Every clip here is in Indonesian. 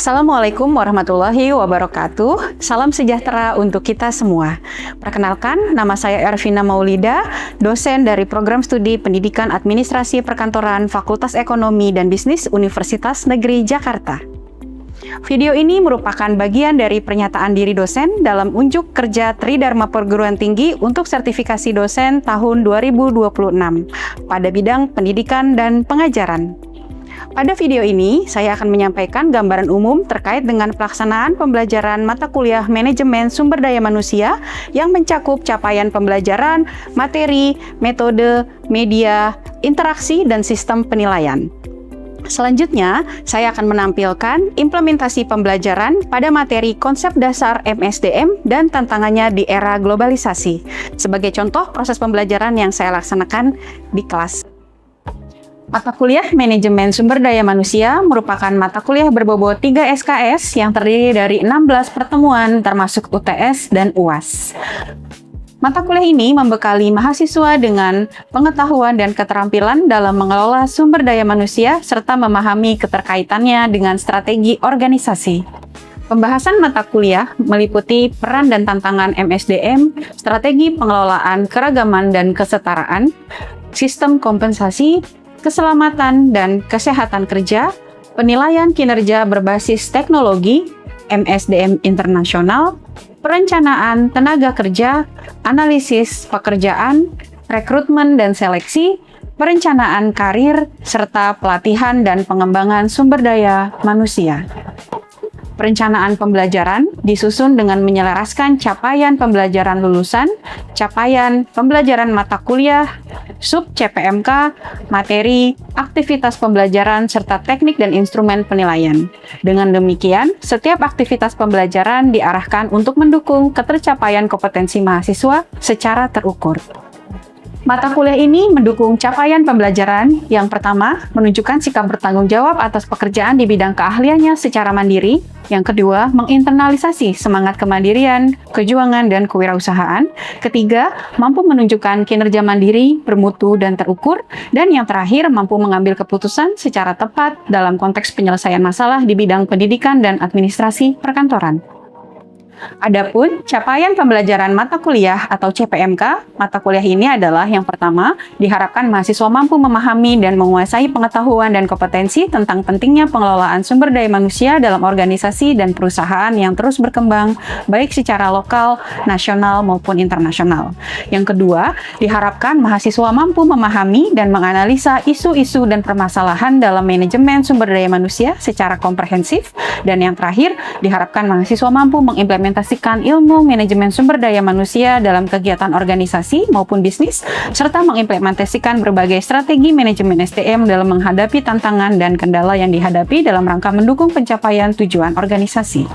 Assalamualaikum warahmatullahi wabarakatuh. Salam sejahtera untuk kita semua. Perkenalkan, nama saya Ervina Maulida, dosen dari Program Studi Pendidikan Administrasi Perkantoran Fakultas Ekonomi dan Bisnis Universitas Negeri Jakarta. Video ini merupakan bagian dari pernyataan diri dosen dalam unjuk kerja Tridharma Perguruan Tinggi untuk sertifikasi dosen tahun 2026 pada bidang pendidikan dan pengajaran. Pada video ini, saya akan menyampaikan gambaran umum terkait dengan pelaksanaan pembelajaran mata kuliah Manajemen Sumber Daya Manusia yang mencakup capaian pembelajaran, materi, metode, media, interaksi, dan sistem penilaian. Selanjutnya, saya akan menampilkan implementasi pembelajaran pada materi konsep dasar MSDM dan tantangannya di era globalisasi. Sebagai contoh proses pembelajaran yang saya laksanakan di kelas. Mata kuliah Manajemen Sumber Daya Manusia merupakan mata kuliah berbobot 3 SKS yang terdiri dari 16 pertemuan termasuk UTS dan UAS. Mata kuliah ini membekali mahasiswa dengan pengetahuan dan keterampilan dalam mengelola sumber daya manusia serta memahami keterkaitannya dengan strategi organisasi. Pembahasan mata kuliah meliputi peran dan tantangan MSDM, strategi pengelolaan keragaman dan kesetaraan, sistem kompensasi, keselamatan dan kesehatan kerja, penilaian kinerja berbasis teknologi, MSDM internasional, perencanaan tenaga kerja, analisis pekerjaan, rekrutmen dan seleksi, perencanaan karir, serta pelatihan dan pengembangan sumber daya manusia. Perencanaan pembelajaran disusun dengan menyelaraskan capaian pembelajaran lulusan, capaian pembelajaran mata kuliah, sub CPMK, materi, aktivitas pembelajaran, serta teknik dan instrumen penilaian. Dengan demikian, setiap aktivitas pembelajaran diarahkan untuk mendukung ketercapaian kompetensi mahasiswa secara terukur. Mata kuliah ini mendukung capaian pembelajaran. Yang pertama, menunjukkan sikap bertanggung jawab atas pekerjaan di bidang keahliannya secara mandiri. Yang kedua, menginternalisasi semangat kemandirian, kejuangan, dan kewirausahaan. Ketiga, mampu menunjukkan kinerja mandiri, bermutu, dan terukur. Dan yang terakhir, mampu mengambil keputusan secara tepat dalam konteks penyelesaian masalah di bidang pendidikan dan administrasi perkantoran. Adapun capaian pembelajaran mata kuliah atau CPMK, mata kuliah ini adalah yang pertama, diharapkan mahasiswa mampu memahami dan menguasai pengetahuan dan kompetensi tentang pentingnya pengelolaan sumber daya manusia dalam organisasi dan perusahaan yang terus berkembang, baik secara lokal, nasional, maupun internasional. Yang kedua, diharapkan mahasiswa mampu memahami dan menganalisa isu-isu dan permasalahan dalam manajemen sumber daya manusia secara komprehensif. Dan yang terakhir, diharapkan mahasiswa mampu mengimplementasikan ilmu manajemen sumber daya manusia dalam kegiatan organisasi maupun bisnis, serta mengimplementasikan berbagai strategi manajemen SDM dalam menghadapi tantangan dan kendala yang dihadapi dalam rangka mendukung pencapaian tujuan organisasi.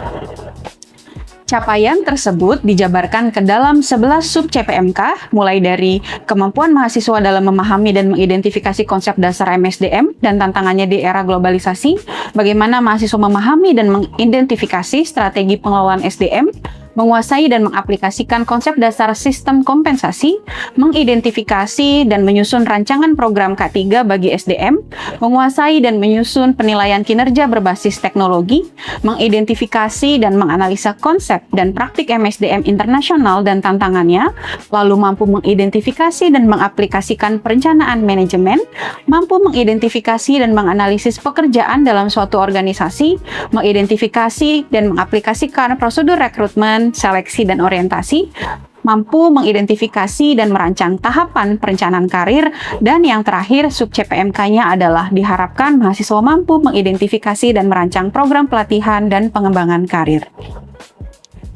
Capaian tersebut dijabarkan ke dalam 11 sub CPMK, mulai dari kemampuan mahasiswa dalam memahami dan mengidentifikasi konsep dasar MSDM dan tantangannya di era globalisasi, bagaimana mahasiswa memahami dan mengidentifikasi strategi pengelolaan SDM, menguasai dan mengaplikasikan konsep dasar sistem kompensasi, mengidentifikasi dan menyusun rancangan program K3 bagi SDM, menguasai dan menyusun penilaian kinerja berbasis teknologi, mengidentifikasi dan menganalisa konsep dan praktik MSDM internasional dan tantangannya, lalu mampu mengidentifikasi dan mengaplikasikan perencanaan manajemen, mampu mengidentifikasi dan menganalisis pekerjaan dalam suatu organisasi, mengidentifikasi dan mengaplikasikan prosedur rekrutmen, seleksi dan orientasi, mampu mengidentifikasi dan merancang tahapan perencanaan karir, dan yang terakhir sub CPMK-nya adalah diharapkan mahasiswa mampu mengidentifikasi dan merancang program pelatihan dan pengembangan karir.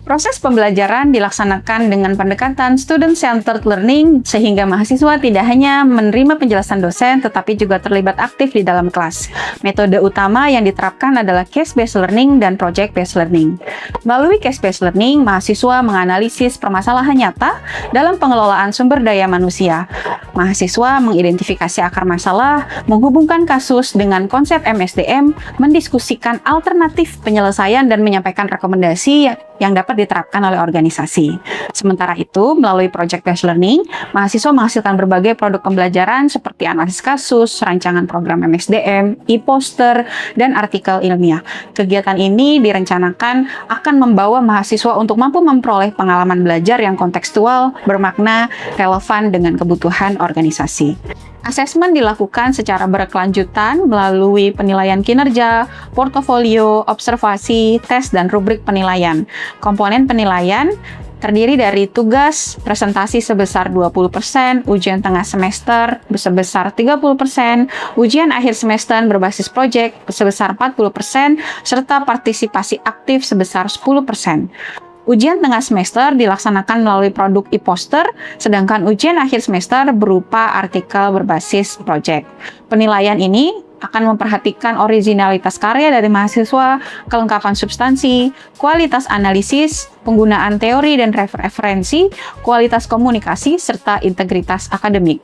Proses pembelajaran dilaksanakan dengan pendekatan student-centered learning sehingga mahasiswa tidak hanya menerima penjelasan dosen tetapi juga terlibat aktif di dalam kelas. Metode utama yang diterapkan adalah case-based learning dan project-based learning. Melalui case-based learning, mahasiswa menganalisis permasalahan nyata dalam pengelolaan sumber daya manusia. Mahasiswa mengidentifikasi akar masalah, menghubungkan kasus dengan konsep MSDM, mendiskusikan alternatif penyelesaian dan menyampaikan rekomendasi yang dapat dapat diterapkan oleh organisasi. Sementara itu, melalui Project Based Learning, mahasiswa menghasilkan berbagai produk pembelajaran seperti analisis kasus, rancangan program MSDM, e-poster, dan artikel ilmiah. Kegiatan ini direncanakan akan membawa mahasiswa untuk mampu memperoleh pengalaman belajar yang kontekstual, bermakna, relevan dengan kebutuhan organisasi. Asesmen dilakukan secara berkelanjutan melalui penilaian kinerja, portofolio, observasi, tes, dan rubrik penilaian. Komponen penilaian terdiri dari tugas, presentasi sebesar 20%, ujian tengah semester sebesar 30%, ujian akhir semester berbasis proyek sebesar 40%, serta partisipasi aktif sebesar 10%. Ujian tengah semester dilaksanakan melalui produk e-poster, sedangkan ujian akhir semester berupa artikel berbasis proyek. Penilaian ini akan memperhatikan originalitas karya dari mahasiswa, kelengkapan substansi, kualitas analisis, penggunaan teori dan referensi, kualitas komunikasi, serta integritas akademik.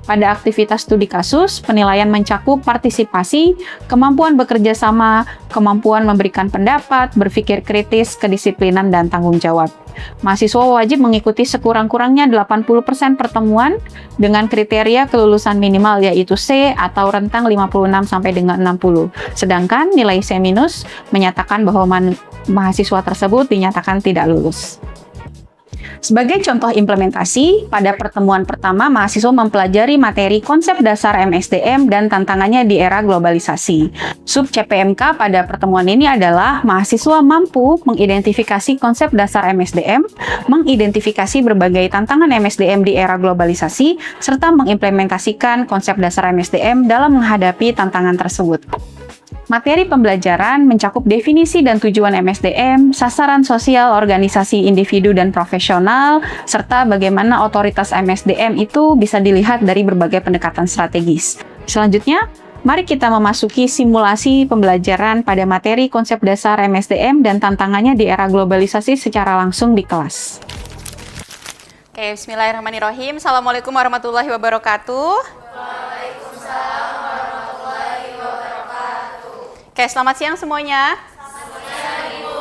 Pada aktivitas studi kasus, penilaian mencakup partisipasi, kemampuan bekerja sama, kemampuan memberikan pendapat, berpikir kritis, kedisiplinan, dan tanggung jawab. Mahasiswa wajib mengikuti sekurang-kurangnya 80% pertemuan dengan kriteria kelulusan minimal yaitu C atau rentang 56 sampai dengan 60. Sedangkan nilai C- menyatakan bahwa mahasiswa tersebut dinyatakan tidak lulus. Sebagai contoh implementasi, pada pertemuan pertama mahasiswa mempelajari materi konsep dasar MSDM dan tantangannya di era globalisasi. Sub CPMK pada pertemuan ini adalah mahasiswa mampu mengidentifikasi konsep dasar MSDM, mengidentifikasi berbagai tantangan MSDM di era globalisasi, serta mengimplementasikan konsep dasar MSDM dalam menghadapi tantangan tersebut. Materi pembelajaran mencakup definisi dan tujuan MSDM, sasaran sosial organisasi individu dan profesional, serta bagaimana otoritas MSDM itu bisa dilihat dari berbagai pendekatan strategis. Selanjutnya, mari kita memasuki simulasi pembelajaran pada materi konsep dasar MSDM dan tantangannya di era globalisasi secara langsung di kelas. Oke, bismillahirrahmanirrahim. Assalamualaikum warahmatullahi wabarakatuh. Oke, selamat siang semuanya. Selamat siang, Ibu.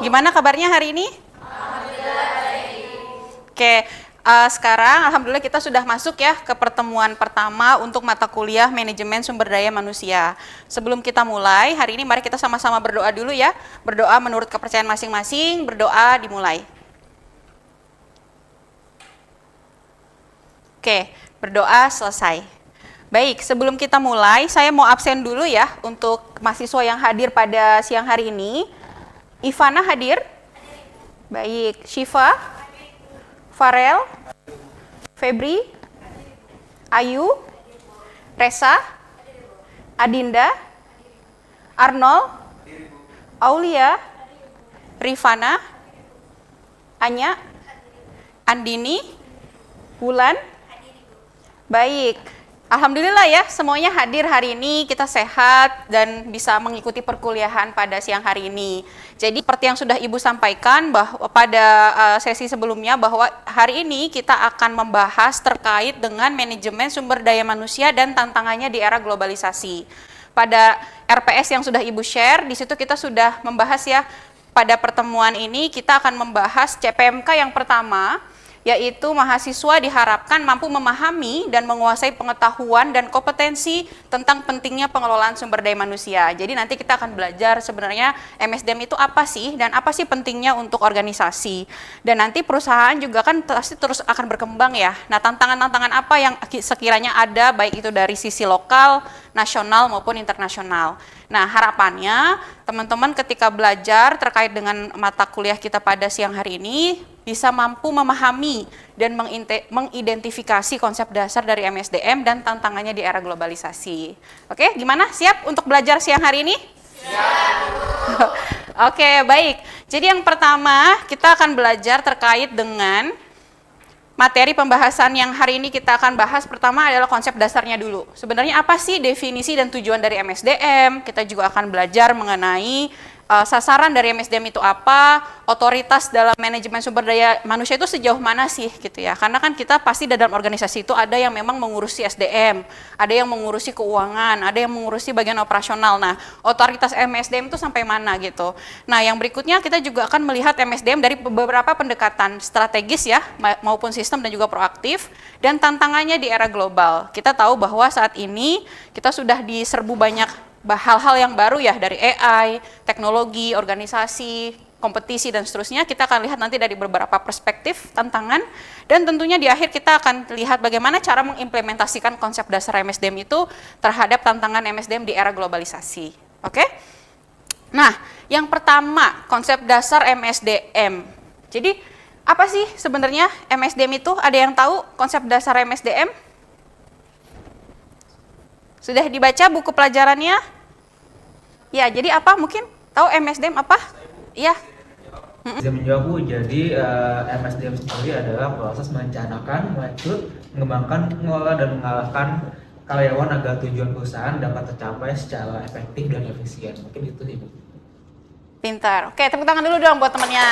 Gimana kabarnya hari ini? Alhamdulillah baik. Oke, sekarang alhamdulillah kita sudah masuk ya ke pertemuan pertama untuk mata kuliah Manajemen Sumber Daya Manusia. Sebelum kita mulai, hari ini mari kita sama-sama berdoa dulu ya. Berdoa menurut kepercayaan masing-masing, berdoa dimulai. Oke, berdoa selesai. Baik, sebelum kita mulai, saya mau absen dulu ya untuk mahasiswa yang hadir pada siang hari ini. Ivana hadir? Baik, Syifa? Farel? Febri? Ayu? Resa? Adinda? Arnold? Aulia? Rifana? Anya? Andini? Wulan? Baik. Alhamdulillah ya, semuanya hadir hari ini, kita sehat dan bisa mengikuti perkuliahan pada siang hari ini. Jadi seperti yang sudah Ibu sampaikan bahwa pada sesi sebelumnya bahwa hari ini kita akan membahas terkait dengan manajemen sumber daya manusia dan tantangannya di era globalisasi. Pada RPS yang sudah Ibu share, di situ kita sudah membahas ya, pada pertemuan ini kita akan membahas CPMK yang pertama, yaitu mahasiswa diharapkan mampu memahami dan menguasai pengetahuan dan kompetensi tentang pentingnya pengelolaan sumber daya manusia. Jadi nanti kita akan belajar sebenarnya MSDM itu apa sih dan apa sih pentingnya untuk organisasi. Dan nanti perusahaan juga kan pasti terus akan berkembang ya. Nah, tantangan-tantangan apa yang sekiranya ada baik itu dari sisi lokal, nasional maupun internasional. Nah, harapannya teman-teman ketika belajar terkait dengan mata kuliah kita pada siang hari ini bisa mampu memahami dan mengidentifikasi konsep dasar dari MSDM dan tantangannya di era globalisasi. Oke, gimana? Siap untuk belajar siang hari ini? Siap. Oke, baik. Jadi yang pertama kita akan belajar terkait dengan materi pembahasan yang hari ini kita akan bahas. Pertama adalah konsep dasarnya dulu. Sebenarnya apa sih definisi dan tujuan dari MSDM? Kita juga akan belajar mengenai sasaran dari MSDM itu apa, otoritas dalam manajemen sumber daya manusia itu sejauh mana sih gitu ya. Karena kan kita pasti dalam organisasi itu ada yang memang mengurusi SDM, ada yang mengurusi keuangan, ada yang mengurusi bagian operasional. Nah, otoritas MSDM itu sampai mana gitu. Nah, yang berikutnya kita juga akan melihat MSDM dari beberapa pendekatan strategis ya, maupun sistem dan juga proaktif, dan tantangannya di era global. Kita tahu bahwa saat ini kita sudah diserbu banyak hal-hal yang baru ya, dari AI, teknologi, organisasi, kompetisi, dan seterusnya. Kita akan lihat nanti dari beberapa perspektif, tantangan, dan tentunya di akhir kita akan lihat bagaimana cara mengimplementasikan konsep dasar MSDM itu terhadap tantangan MSDM di era globalisasi. Oke? Nah, yang pertama, konsep dasar MSDM. Jadi, apa sih sebenarnya MSDM itu? Ada yang tahu konsep dasar MSDM? Sudah dibaca buku pelajarannya? Ya, jadi apa? Mungkin tahu MSDM apa? Iya. Bisa menjawab Bu, jadi MSDM sendiri adalah proses merencanakan, merekrut, mengembangkan, mengelola, dan mengalahkan karyawan agar tujuan perusahaan dapat tercapai secara efektif dan efisien. Mungkin itu sih Bu. Pintar. Oke, tepuk tangan dulu dong buat temannya.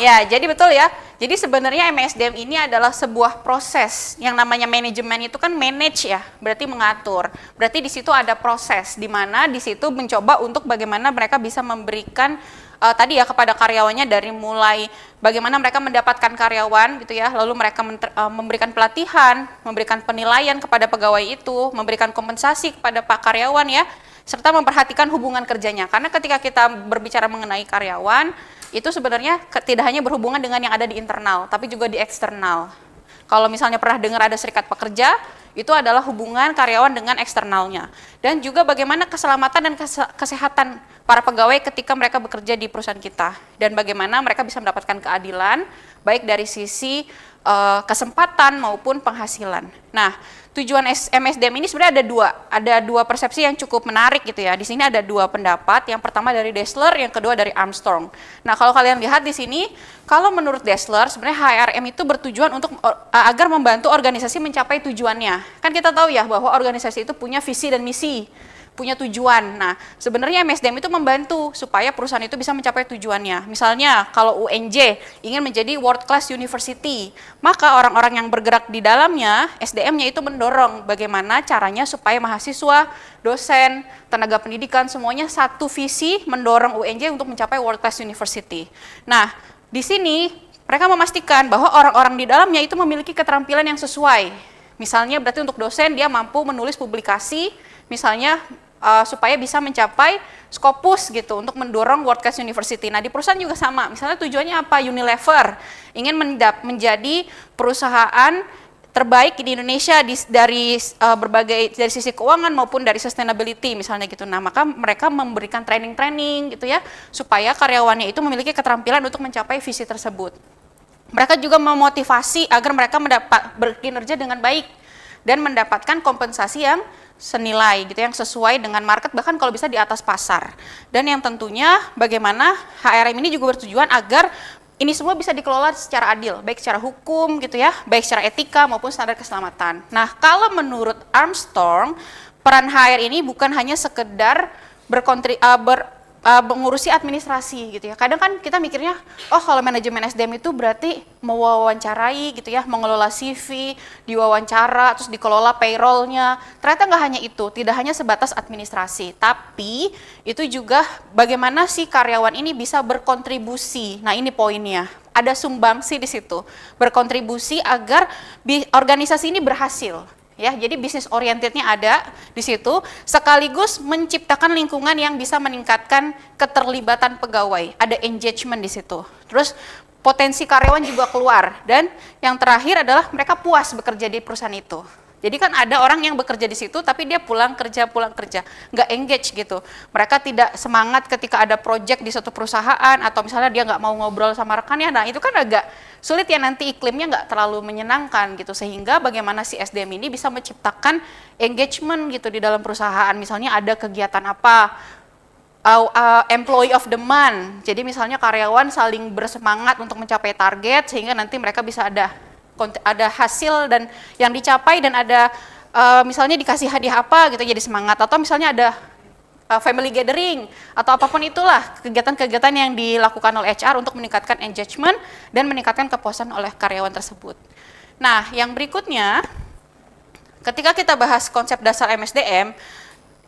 Ya, jadi betul ya. Jadi sebenarnya MSDM ini adalah sebuah proses. Yang namanya manajemen itu kan manage ya, berarti mengatur. Berarti di situ ada proses, di mana di situ mencoba untuk bagaimana mereka bisa memberikan tadi ya kepada karyawannya, dari mulai bagaimana mereka mendapatkan karyawan gitu ya, lalu mereka memberikan pelatihan, memberikan penilaian kepada pegawai itu, memberikan kompensasi kepada pak karyawan ya, serta memperhatikan hubungan kerjanya. Karena ketika kita berbicara mengenai karyawan, itu sebenarnya tidak hanya berhubungan dengan yang ada di internal, tapi juga di eksternal. Kalau misalnya pernah dengar ada serikat pekerja, itu adalah hubungan karyawan dengan eksternalnya. Dan juga bagaimana keselamatan dan kesehatan para pegawai ketika mereka bekerja di perusahaan kita. Dan bagaimana mereka bisa mendapatkan keadilan, baik dari sisi kesempatan maupun penghasilan. Nah, tujuan MSDM ini sebenarnya ada dua persepsi yang cukup menarik gitu ya. Di sini ada dua pendapat. Yang pertama dari Dassler, yang kedua dari Armstrong. Nah, kalau kalian lihat di sini, kalau menurut Dassler sebenarnya HRM itu bertujuan untuk agar membantu organisasi mencapai tujuannya. Kan kita tahu ya bahwa organisasi itu punya visi dan misi, punya tujuan. Nah, sebenarnya MSDM itu membantu supaya perusahaan itu bisa mencapai tujuannya. Misalnya, kalau UNJ ingin menjadi world class university, maka orang-orang yang bergerak di dalamnya, SDM-nya itu mendorong bagaimana caranya supaya mahasiswa, dosen, tenaga pendidikan, semuanya satu visi mendorong UNJ untuk mencapai world class university. Nah, di sini mereka memastikan bahwa orang-orang di dalamnya itu memiliki keterampilan yang sesuai. Misalnya berarti untuk dosen dia mampu menulis publikasi, misalnya supaya bisa mencapai Scopus gitu untuk mendorong World Class University. Nah, di perusahaan juga sama. Misalnya tujuannya apa? Unilever ingin menjadi perusahaan terbaik di Indonesia dari berbagai, dari sisi keuangan maupun dari sustainability misalnya gitu. Nah, maka mereka memberikan training-training gitu ya supaya karyawannya itu memiliki keterampilan untuk mencapai visi tersebut. Mereka juga memotivasi agar mereka berkinerja dengan baik dan mendapatkan kompensasi yang senilai gitu, yang sesuai dengan market, bahkan kalau bisa di atas pasar. Dan yang tentunya bagaimana HRM ini juga bertujuan agar ini semua bisa dikelola secara adil, baik secara hukum gitu ya, baik secara etika maupun standar keselamatan. Nah, kalau menurut Armstrong, peran HR ini bukan hanya sekedar mengurusi administrasi gitu ya. Kadang kan kita mikirnya, oh kalau manajemen SDM itu berarti mewawancarai gitu ya, mengelola CV, diwawancara, terus dikelola payroll-nya. Ternyata nggak hanya itu, tidak hanya sebatas administrasi, tapi itu juga bagaimana si karyawan ini bisa berkontribusi. Nah, ini poinnya. Ada sumbangsi di situ, berkontribusi agar organisasi ini berhasil. Ya, jadi bisnis orientednya ada di situ, sekaligus menciptakan lingkungan yang bisa meningkatkan keterlibatan pegawai, ada engagement di situ. Terus potensi karyawan juga keluar, dan yang terakhir adalah mereka puas bekerja di perusahaan itu. Jadi kan ada orang yang bekerja di situ, tapi dia pulang kerja, nggak engage gitu. Mereka tidak semangat ketika ada project di suatu perusahaan, atau misalnya dia nggak mau ngobrol sama rekannya. Nah, itu kan agak sulit ya, nanti iklimnya nggak terlalu menyenangkan gitu. Sehingga bagaimana si SDM ini bisa menciptakan engagement gitu di dalam perusahaan. Misalnya ada kegiatan apa, employee of the month. Jadi misalnya karyawan saling bersemangat untuk mencapai target, sehingga nanti mereka bisa ada hasil dan yang dicapai, dan ada misalnya dikasih hadiah apa gitu, jadi semangat. Atau misalnya ada family gathering, atau apapun itulah kegiatan-kegiatan yang dilakukan oleh HR untuk meningkatkan engagement dan meningkatkan kepuasan oleh karyawan tersebut. Nah, yang berikutnya, ketika kita bahas konsep dasar MSDM,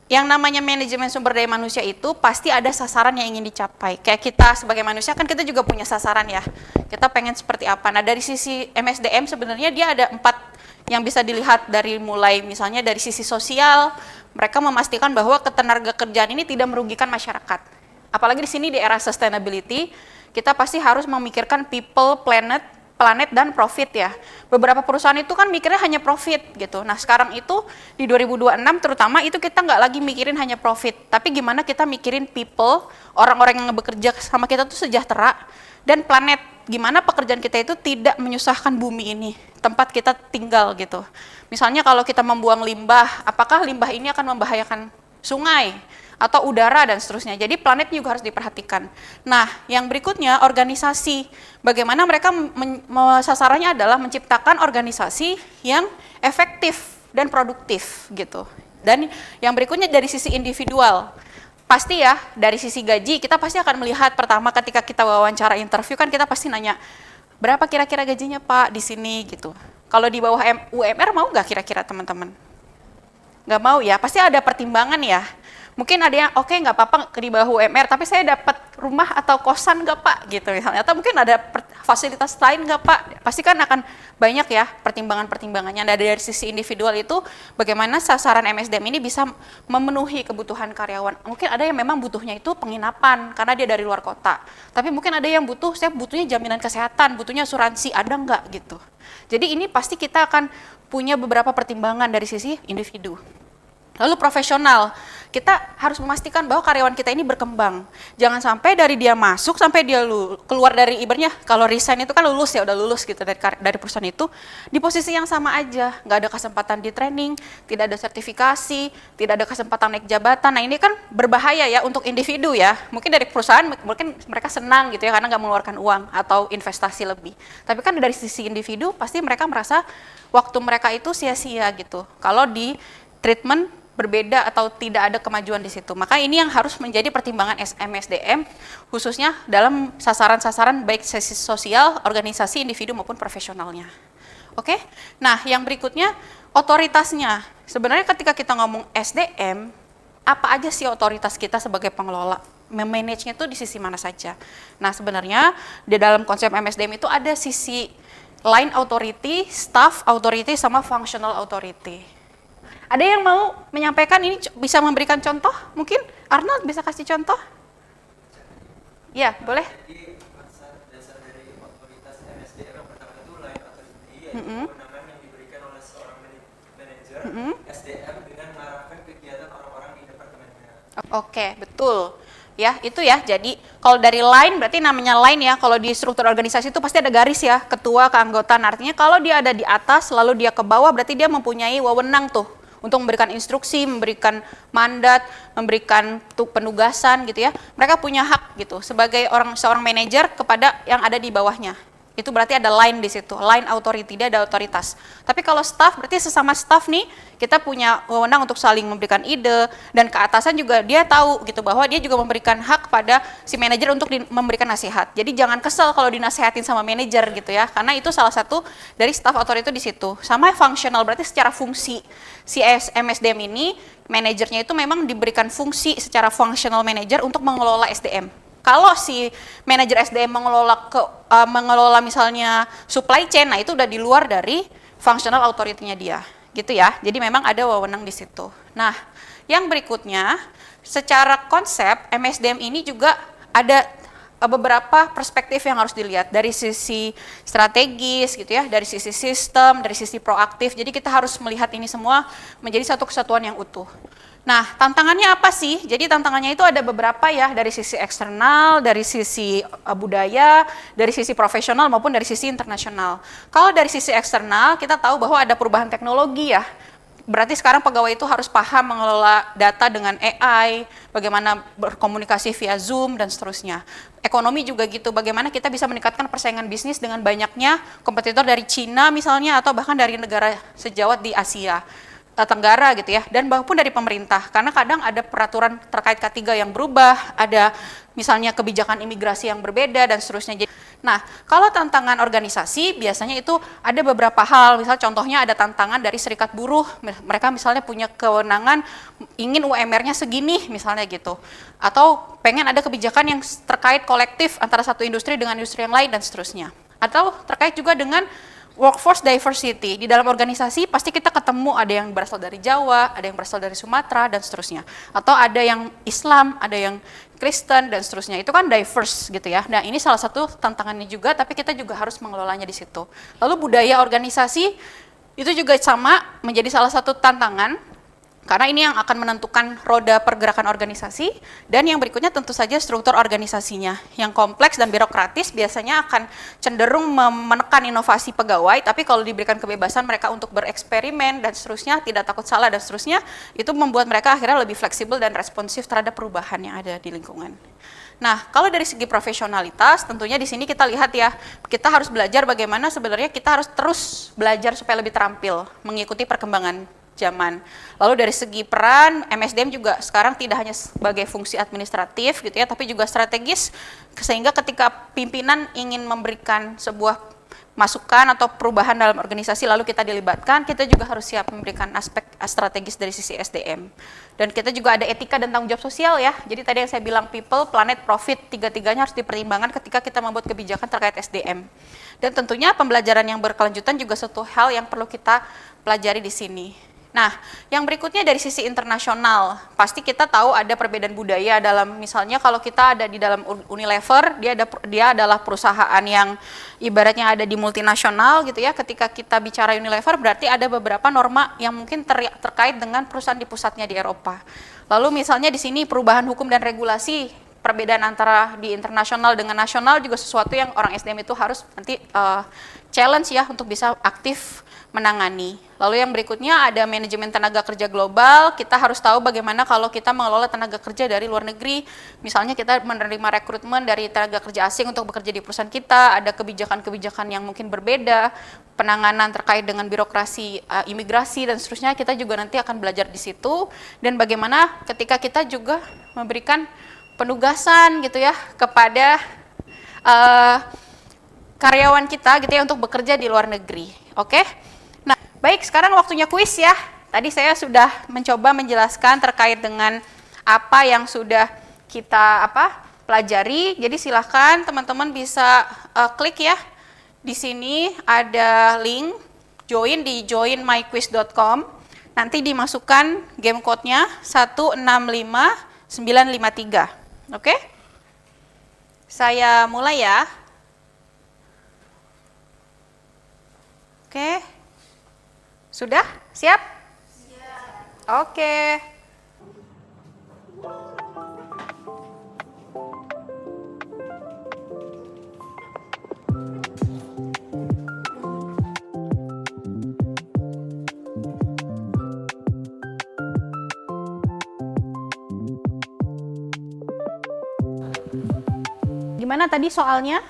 yang namanya manajemen sumber daya manusia itu pasti ada sasaran yang ingin dicapai. Kayak kita sebagai manusia kan kita juga punya sasaran ya. Kita pengen seperti apa. Nah, dari sisi MSDM sebenarnya dia ada 4 yang bisa dilihat, dari mulai misalnya dari sisi sosial, mereka memastikan bahwa ketenaga kerjaan ini tidak merugikan masyarakat. Apalagi di sini di era sustainability, kita pasti harus memikirkan people, planet dan profit ya. Beberapa perusahaan itu kan mikirnya hanya profit gitu. Nah, sekarang itu di 2026 terutama itu kita nggak lagi mikirin hanya profit, tapi gimana kita mikirin people, orang-orang yang bekerja sama kita tuh sejahtera, dan planet, gimana pekerjaan kita itu tidak menyusahkan bumi ini, tempat kita tinggal gitu. Misalnya kalau kita membuang limbah, apakah limbah ini akan membahayakan sungai atau udara dan seterusnya. Jadi planet juga harus diperhatikan. Nah, yang berikutnya organisasi. Bagaimana mereka sasarannya adalah menciptakan organisasi yang efektif dan produktif gitu. Dan yang berikutnya dari sisi individual. Pasti ya, dari sisi gaji kita pasti akan melihat pertama ketika kita wawancara interview kan kita pasti nanya, berapa kira-kira gajinya Pak di sini gitu. Kalau di bawah UMR mau nggak kira-kira teman-teman? Nggak mau ya, pasti ada pertimbangan ya. Mungkin ada yang oke, nggak apa-apa di bawah UMR, tapi saya dapat rumah atau kosan nggak Pak gitu misalnya. Atau mungkin ada fasilitas lain nggak Pak? Pasti kan akan banyak ya pertimbangan-pertimbangannya. Nah, dari sisi individual itu bagaimana sasaran MSDM ini bisa memenuhi kebutuhan karyawan. Mungkin ada yang memang butuhnya itu penginapan karena dia dari luar kota. Tapi mungkin ada yang saya butuhnya jaminan kesehatan, butuhnya asuransi, ada nggak gitu. Jadi ini pasti kita akan punya beberapa pertimbangan dari sisi individu. Lalu profesional, kita harus memastikan bahwa karyawan kita ini berkembang. Jangan sampai dari dia masuk sampai dia keluar dari, ibaratnya kalau resign itu kan lulus ya, udah lulus gitu dari perusahaan itu, di posisi yang sama aja, nggak ada kesempatan di training, tidak ada sertifikasi, tidak ada kesempatan naik jabatan. Nah ini kan berbahaya ya untuk individu ya. Mungkin dari perusahaan mungkin mereka senang gitu ya karena nggak mengeluarkan uang atau investasi lebih. Tapi kan dari sisi individu pasti mereka merasa waktu mereka itu sia-sia gitu. Kalau di treatment berbeda atau tidak ada kemajuan di situ. Maka ini yang harus menjadi pertimbangan MSDM khususnya dalam sasaran-sasaran baik sisi sosial, organisasi, individu maupun profesionalnya. Oke? Nah, yang berikutnya otoritasnya. Sebenarnya ketika kita ngomong SDM, apa aja sih otoritas kita sebagai pengelola? Memanage-nya itu di sisi mana saja? Nah, sebenarnya di dalam konsep MSDM itu ada sisi line authority, staff authority, sama functional authority. Ada yang mau menyampaikan ini, bisa memberikan contoh? Mungkin Arnold bisa kasih contoh? Ya, boleh. Jadi dasar dari otoritas MSDM yang pertama itu line authority, yaitu kewenangan yang diberikan oleh seorang manajer SDM dengan mengarahkan kegiatan orang-orang di departemennya. Oke, betul. Ya, itu ya. Jadi kalau dari line berarti namanya line ya. Kalau di struktur organisasi itu pasti ada garis ya, ketua, keanggotaan. Artinya kalau dia ada di atas lalu dia ke bawah berarti dia mempunyai wewenang tuh untuk memberikan instruksi, memberikan mandat, memberikan penugasan gitu ya. Mereka punya hak gitu sebagai seorang manajer kepada yang ada di bawahnya. Itu berarti ada line di situ, line authority, dia ada otoritas. Tapi kalau staff berarti sesama staff nih, kita punya wewenang untuk saling memberikan ide, dan ke atasan juga dia tahu gitu bahwa dia juga memberikan hak pada si manajer untuk memberikan nasihat. Jadi jangan kesel kalau dinasehatin sama manajer gitu ya, karena itu salah satu dari staff authority di situ. Sama functional berarti secara fungsi. Si MSDM ini manajernya itu memang diberikan fungsi secara functional manager untuk mengelola SDM. Kalau si manajer SDM mengelola misalnya supply chain, nah itu udah di luar dari functional authority-nya dia, gitu ya. Jadi memang ada wewenang di situ. Nah, yang berikutnya, secara konsep MSDM ini juga ada beberapa perspektif yang harus dilihat dari sisi strategis, gitu ya, dari sisi sistem, dari sisi proaktif. Jadi kita harus melihat ini semua menjadi satu kesatuan yang utuh. Nah, tantangannya apa sih? Jadi tantangannya itu ada beberapa ya, dari sisi eksternal, dari sisi budaya, dari sisi profesional maupun dari sisi internasional. Kalau dari sisi eksternal, kita tahu bahwa ada perubahan teknologi ya. Berarti sekarang pegawai itu harus paham mengelola data dengan AI, bagaimana berkomunikasi via Zoom dan seterusnya. Ekonomi juga gitu, bagaimana kita bisa meningkatkan persaingan bisnis dengan banyaknya kompetitor dari Cina misalnya, atau bahkan dari negara sejawat di Asia. Tenggara gitu ya, dan maupun dari pemerintah, karena kadang ada peraturan terkait K3 yang berubah, ada misalnya kebijakan imigrasi yang berbeda dan seterusnya. Nah, kalau tantangan organisasi biasanya itu ada beberapa hal, misal contohnya ada tantangan dari serikat buruh, mereka misalnya punya kewenangan ingin UMR-nya segini misalnya gitu, atau pengen ada kebijakan yang terkait kolektif antara satu industri dengan industri yang lain dan seterusnya, atau terkait juga dengan workforce diversity. Di dalam organisasi pasti kita ketemu ada yang berasal dari Jawa, ada yang berasal dari Sumatera, dan seterusnya. Atau ada yang Islam, ada yang Kristen, dan seterusnya. Itu kan diverse gitu ya. Nah ini salah satu tantangannya juga, tapi kita juga harus mengelolanya di situ. Lalu budaya organisasi itu juga sama menjadi salah satu tantangan, karena ini yang akan menentukan roda pergerakan organisasi. Dan yang berikutnya tentu saja struktur organisasinya. Yang kompleks dan birokratis biasanya akan cenderung menekan inovasi pegawai, tapi kalau diberikan kebebasan mereka untuk bereksperimen dan seterusnya, tidak takut salah dan seterusnya, itu membuat mereka akhirnya lebih fleksibel dan responsif terhadap perubahan yang ada di lingkungan. Nah, kalau dari segi profesionalitas, tentunya di sini kita lihat ya, kita harus belajar bagaimana sebenarnya kita harus terus belajar supaya lebih terampil, mengikuti perkembangan zaman. Lalu dari segi peran, MSDM juga sekarang tidak hanya sebagai fungsi administratif gitu ya, tapi juga strategis, sehingga ketika pimpinan ingin memberikan sebuah masukan atau perubahan dalam organisasi lalu kita dilibatkan, kita juga harus siap memberikan aspek strategis dari sisi SDM. Dan kita juga ada etika dan tanggung jawab sosial ya. Jadi tadi yang saya bilang people, planet, profit, tiga-tiganya harus dipertimbangkan ketika kita membuat kebijakan terkait SDM. Dan tentunya pembelajaran yang berkelanjutan juga satu hal yang perlu kita pelajari di sini. Nah, yang berikutnya dari sisi internasional, pasti kita tahu ada perbedaan budaya dalam, misalnya kalau kita ada di dalam Unilever, dia adalah perusahaan yang ibaratnya ada di multinasional gitu ya. Ketika kita bicara Unilever berarti ada beberapa norma yang mungkin terkait dengan perusahaan di pusatnya di Eropa. Lalu misalnya di sini perubahan hukum dan regulasi, perbedaan antara di internasional dengan nasional juga sesuatu yang orang SDM itu harus nanti challenge ya untuk bisa aktif menangani. Lalu yang berikutnya ada manajemen tenaga kerja global. Kita harus tahu bagaimana kalau kita mengelola tenaga kerja dari luar negeri. Misalnya kita menerima rekrutmen dari tenaga kerja asing untuk bekerja di perusahaan kita, ada kebijakan-kebijakan yang mungkin berbeda, penanganan terkait dengan birokrasi, imigrasi dan seterusnya, kita juga nanti akan belajar di situ. Dan bagaimana ketika kita juga memberikan penugasan gitu ya kepada karyawan kita gitu ya untuk bekerja di luar negeri. Oke? Nah, baik, sekarang waktunya kuis ya. Tadi saya sudah mencoba menjelaskan terkait dengan apa yang sudah kita pelajari. Jadi silahkan teman-teman bisa klik ya. Di sini ada link join di joinmyquiz.com. Nanti dimasukkan game code-nya 165953. Oke? Saya mulai ya. Oke. Sudah? Siap? Siap. Oke. Gimana tadi soalnya?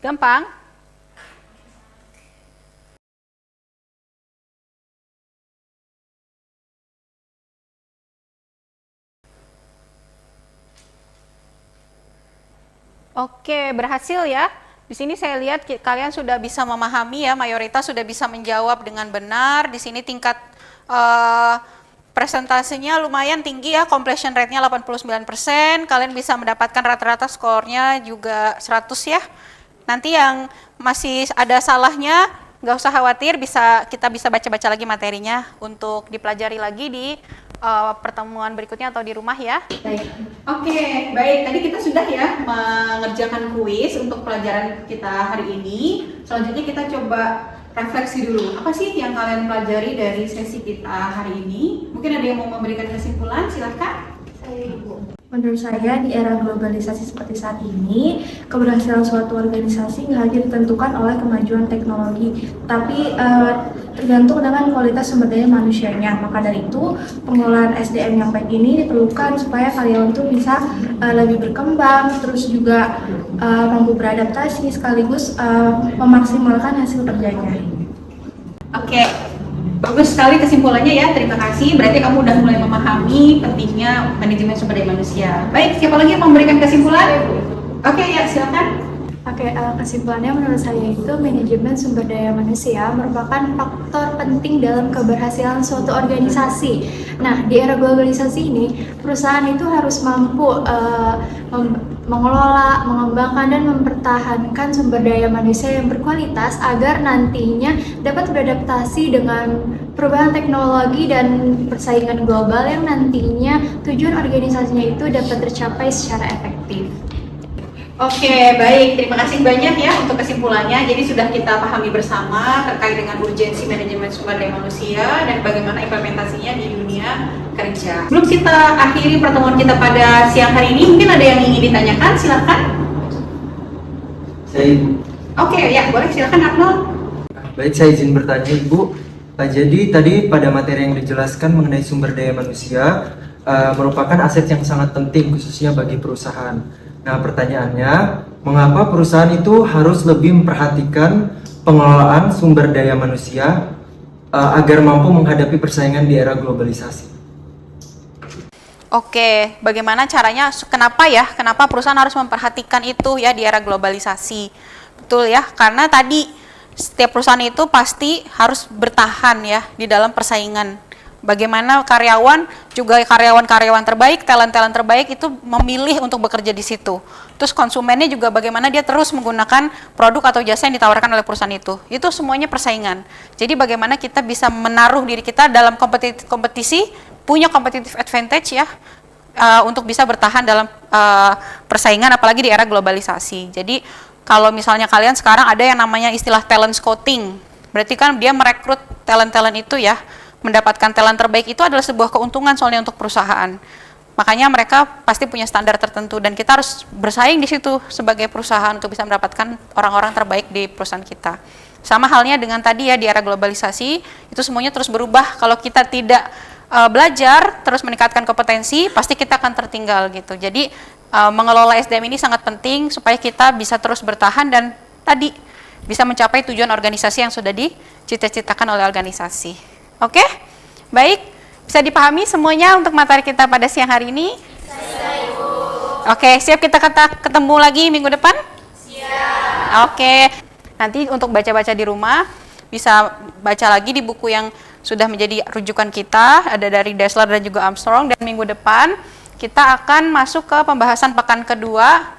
Gampang? Oke, berhasil ya. Di sini saya lihat kalian sudah bisa memahami ya, mayoritas sudah bisa menjawab dengan benar. Di sini tingkat presentasinya lumayan tinggi ya, completion rate-nya 89%. Kalian bisa mendapatkan rata-rata skornya juga 100 ya. Nanti yang masih ada salahnya, nggak usah khawatir, kita bisa baca-baca lagi materinya untuk dipelajari lagi di pertemuan berikutnya atau di rumah ya. Baik. Oke, baik. Tadi kita sudah ya mengerjakan kuis untuk pelajaran kita hari ini. Selanjutnya kita coba refleksi dulu. Apa sih yang kalian pelajari dari sesi kita hari ini? Mungkin ada yang mau memberikan kesimpulan, silahkan. Menurut saya di era globalisasi seperti saat ini, keberhasilan suatu organisasi nggak hanya ditentukan oleh kemajuan teknologi, tapi tergantung dengan kualitas sumber daya manusianya. Maka dari itu, pengelolaan SDM yang baik ini diperlukan supaya karyawan itu bisa lebih berkembang, terus juga mampu beradaptasi sekaligus memaksimalkan hasil kerjanya. Oke, Bagus sekali kesimpulannya ya, terima kasih. Berarti kamu udah mulai memahami pentingnya manajemen sumber daya manusia. Baik, siapa lagi yang memberikan kesimpulan? Oke, ya silakan. Oke, kesimpulannya menurut saya itu manajemen sumber daya manusia merupakan faktor penting dalam keberhasilan suatu organisasi. Nah, di era globalisasi ini, perusahaan itu harus mampu mengelola, mengembangkan, dan mempertahankan sumber daya manusia yang berkualitas agar nantinya dapat beradaptasi dengan perubahan teknologi dan persaingan global yang nantinya tujuan organisasinya itu dapat tercapai secara efektif. Oke, baik. Terima kasih banyak ya untuk kesimpulannya. Jadi sudah kita pahami bersama terkait dengan urgensi manajemen sumber daya manusia dan bagaimana implementasinya di dunia kerja. Sebelum kita akhiri pertemuan kita pada siang hari ini, mungkin ada yang ingin ditanyakan, silakan. Saya Ibu. Oke, ya boleh silakan Arnold. Baik, saya izin bertanya Ibu. Jadi tadi pada materi yang dijelaskan mengenai sumber daya manusia merupakan aset yang sangat penting khususnya bagi perusahaan. Nah, pertanyaannya, mengapa perusahaan itu harus lebih memperhatikan pengelolaan sumber daya manusia agar mampu menghadapi persaingan di era globalisasi? Oke, bagaimana caranya? Kenapa perusahaan harus memperhatikan itu ya di era globalisasi? Betul ya, karena tadi setiap perusahaan itu pasti harus bertahan ya di dalam persaingan. Bagaimana karyawan terbaik, talent terbaik itu memilih untuk bekerja di situ. Terus konsumennya juga bagaimana dia terus menggunakan produk atau jasa yang ditawarkan oleh perusahaan itu. Itu semuanya persaingan. Jadi bagaimana kita bisa menaruh diri kita dalam kompetisi, punya competitive advantage ya, untuk bisa bertahan dalam persaingan apalagi di era globalisasi. Jadi kalau misalnya kalian sekarang ada yang namanya istilah talent scouting, berarti kan dia merekrut talent itu ya, mendapatkan talent terbaik itu adalah sebuah keuntungan soalnya untuk perusahaan. Makanya mereka pasti punya standar tertentu dan kita harus bersaing di situ sebagai perusahaan untuk bisa mendapatkan orang-orang terbaik di perusahaan kita. Sama halnya dengan tadi ya di era globalisasi, itu semuanya terus berubah. Kalau kita tidak belajar, terus meningkatkan kompetensi, pasti kita akan tertinggal gitu. Jadi mengelola SDM ini sangat penting supaya kita bisa terus bertahan dan tadi bisa mencapai tujuan organisasi yang sudah dicita-citakan oleh organisasi. Oke, baik, bisa dipahami semuanya untuk materi kita pada siang hari ini? Oke, siap kita ketemu lagi minggu depan? Siap. Oke, nanti untuk baca-baca di rumah, bisa baca lagi di buku yang sudah menjadi rujukan kita, ada dari Dassler dan juga Armstrong, dan minggu depan kita akan masuk ke pembahasan pekan kedua,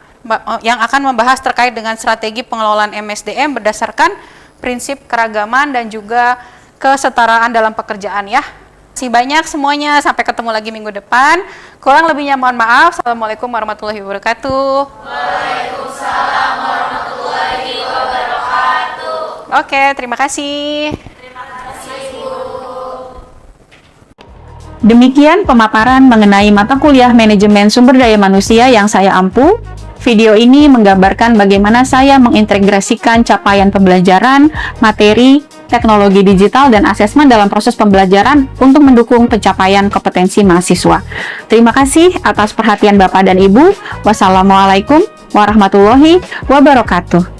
yang akan membahas terkait dengan strategi pengelolaan MSDM berdasarkan prinsip keragaman dan juga kesetaraan dalam pekerjaan ya. Terima kasih banyak semuanya, sampai ketemu lagi minggu depan. Kurang lebihnya mohon maaf. Assalamualaikum warahmatullahi wabarakatuh. Waalaikumsalam warahmatullahi wabarakatuh. Oke, terima kasih. Demikian pemaparan mengenai mata kuliah manajemen sumber daya manusia yang saya ampu. Video ini menggambarkan bagaimana saya mengintegrasikan capaian pembelajaran, materi, teknologi digital, dan asesmen dalam proses pembelajaran untuk mendukung pencapaian kompetensi mahasiswa. Terima kasih atas perhatian Bapak dan Ibu. Wassalamualaikum warahmatullahi wabarakatuh.